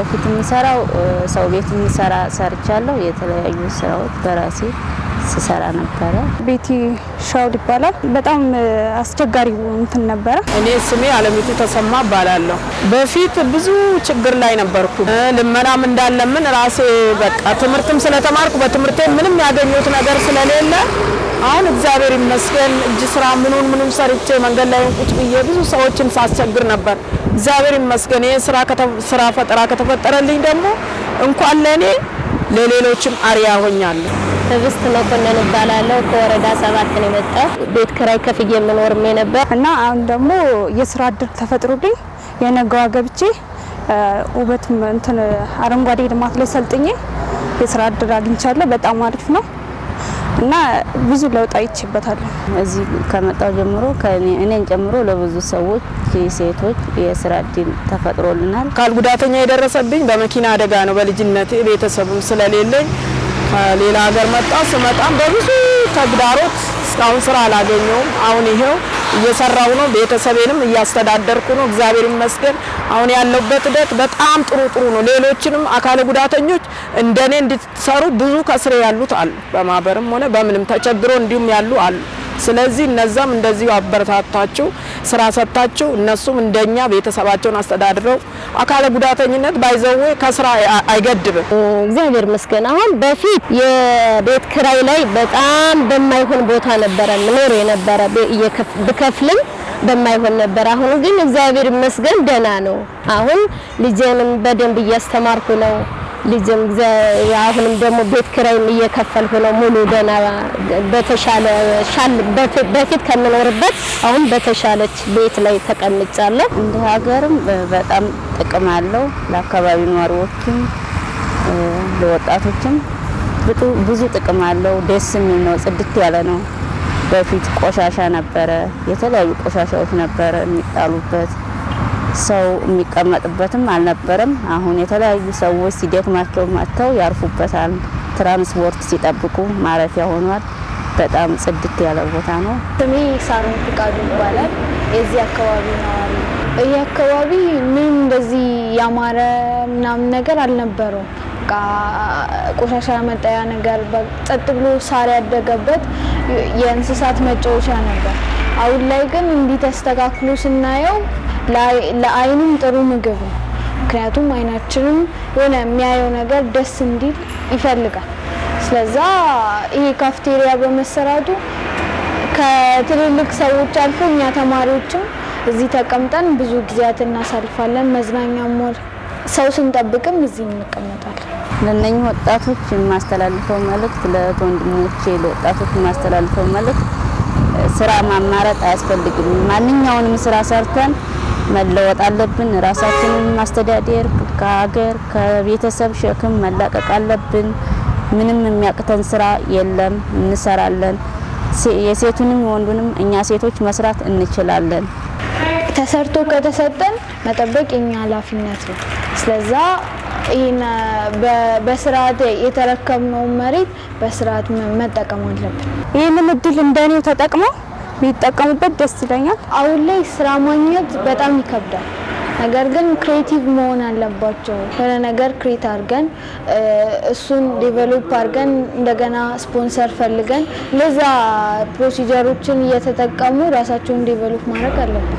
በፊት የምሰራው ሰው ቤት ሰርቻለሁ። የተለያዩ ስራዎች በራሴ ስሰራ ነበረ። ቤቲ ሻውል ይባላል። በጣም አስቸጋሪ እንትን ነበረ። እኔ ስሜ አለሚቱ ተሰማ እባላለሁ። በፊት ብዙ ችግር ላይ ነበርኩ። ልመናም እንዳለምን ራሴ በቃ ትምህርትም ስለተማርኩ በትምህርቴ ምንም ያገኘሁት ነገር ስለሌለ አሁን እግዚአብሔር ይመስገን እጅ ስራ ምኑን ሰርቼ መንገድ ላይ ቁጭ ብዬ ብዙ ሰዎችን ሳስቸግር ነበር። እግዚአብሔር ይመስገን ስራ ፈጠራ ከተፈጠረልኝ ደግሞ እንኳን ለኔ ለሌሎችም አሪያ ሆኛለሁ። ትዕግስት መኮንን እባላለሁ። ከወረዳ 7 ነው የመጣው። ቤት ኪራይ ከፍዬ የምኖርም ነበር እና አሁን ደግሞ የስራ እድል ተፈጥሮልኝ የነገዋ ገብቼ ውበት እንትን አረንጓዴ ልማት ላይ ሰልጥኜ የስራ እድል አግኝቻለሁ። በጣም አሪፍ ነው እና ብዙ ለውጥ አይቼበታለሁ። እዚህ ከመጣው ጀምሮ እኔን ጨምሮ ለብዙ ሰዎች ሴቶች የስራ እድል ተፈጥሮልናል። አካል ጉዳተኛ የደረሰብኝ በመኪና አደጋ ነው። በልጅነቴ ቤተሰብም ስለሌለኝ ከሌላ ሀገር ስመጣም በብዙ ተግዳሮት እስካሁን ስራ አላገኘውም። አሁን ይሄው እየሰራው ነው። ቤተሰቤንም እያስተዳደርኩ ነው። እግዚአብሔር ይመስገን። አሁን ያለውበት ሂደት በጣም ጥሩ ነው። ሌሎችንም አካል ጉዳተኞች እንደኔ እንድትሰሩ ብዙ ከስሬ ያሉት አሉ። በማህበርም ሆነ በምንም ተቸግሮ እንዲሁም ያሉ አሉ። ስለዚህ እነዛም እንደዚሁ አበረታታችሁ ስራ ሰጣችሁ እነሱም እንደኛ ቤተሰባቸውን አስተዳድረው አካል ጉዳተኝነት ባይዘው ከስራ አይገድብም። እግዚአብሔር ይመስገን። አሁን በፊት የቤት ኪራይ ላይ በጣም በማይሆን ቦታ ነበረ ምኖር የነበረ ብከፍልም በማይሆን ነበር። አሁን ግን እግዚአብሔር ይመስገን ደህና ነው። አሁን ልጄንም በደንብ እያስተማርኩ ነው። ልጅም አሁንም ደግሞ ቤት ኪራይም እየከፈልኩ ነው። ሙሉ ደህና በተሻለ በፊት ከምኖርበት አሁን በተሻለች ቤት ላይ ተቀምጫለሁ። እንደ ሀገርም በጣም ጥቅም አለው። ለአካባቢ ነዋሪዎችም ለወጣቶችም ብዙ ጥቅም አለው። ደስ የሚል ነው። ጽድት ያለ ነው። በፊት ቆሻሻ ነበረ። የተለያዩ ቆሻሻዎች ነበረ የሚጣሉበት ሰው የሚቀመጥበትም አልነበረም። አሁን የተለያዩ ሰዎች ሲደክማቸው መጥተው ያርፉበታል። ትራንስፖርት ሲጠብቁ ማረፊያ ሆኗል። በጣም ጽድት ያለ ቦታ ነው። ስሜ ሳሮን ፍቃዱ ይባላል። የዚህ አካባቢ ነዋሪ። ይህ አካባቢ ምን እንደዚህ ያማረ ምናምን ነገር አልነበረው። ቆሻሻ መጣያ ነገር ጸጥ ብሎ ሳር ያደገበት የእንስሳት መጫወቻ ነበር። አሁን ላይ ግን እንዲህ ተስተካክሎ ስናየው ለአይንም ጥሩ ምግብ ነው። ምክንያቱም አይናችንም የሆነ የሚያየው ነገር ደስ እንዲል ይፈልጋል። ስለዛ ይሄ ካፍቴሪያ በመሰራቱ ከትልልቅ ሰዎች አልፎ እኛ ተማሪዎችም እዚህ ተቀምጠን ብዙ ጊዜያት እናሳልፋለን። መዝናኛም ሞል ሰው ስንጠብቅም እዚህ እንቀመጣለን። ለነኚህ ወጣቶች የማስተላልፈው መልእክት ለወንድሞቼ ለወጣቶች የማስተላልፈው መልእክት ስራ ማማረጥ አያስፈልግም። ማንኛውንም ስራ ሰርተን መለወጥ አለብን። ራሳችንን ማስተዳደር ከሀገር ከቤተሰብ ሸክም መላቀቅ አለብን። ምንም የሚያቅተን ስራ የለም፣ እንሰራለን። የሴቱንም ወንዱንም እኛ ሴቶች መስራት እንችላለን። ተሰርቶ ከተሰጠን መጠበቅ የኛ ኃላፊነት ነው። ስለዛ ይሄን በስርዓት የተረከብነው መሬት በስርዓት መጠቀም አለብን። ይሄንን እድል እንደኔው ተጠቅመው ቢጠቀሙበት ደስ ይለኛል። አሁን ላይ ስራ ማግኘት በጣም ይከብዳል። ነገር ግን ክሬቲቭ መሆን አለባቸው። የሆነ ነገር ክሬት አድርገን እሱን ዴቨሎፕ አድርገን እንደገና ስፖንሰር ፈልገን ለዛ ፕሮሲጀሮችን እየተጠቀሙ ራሳቸውን ዴቨሎፕ ማድረግ አለብን።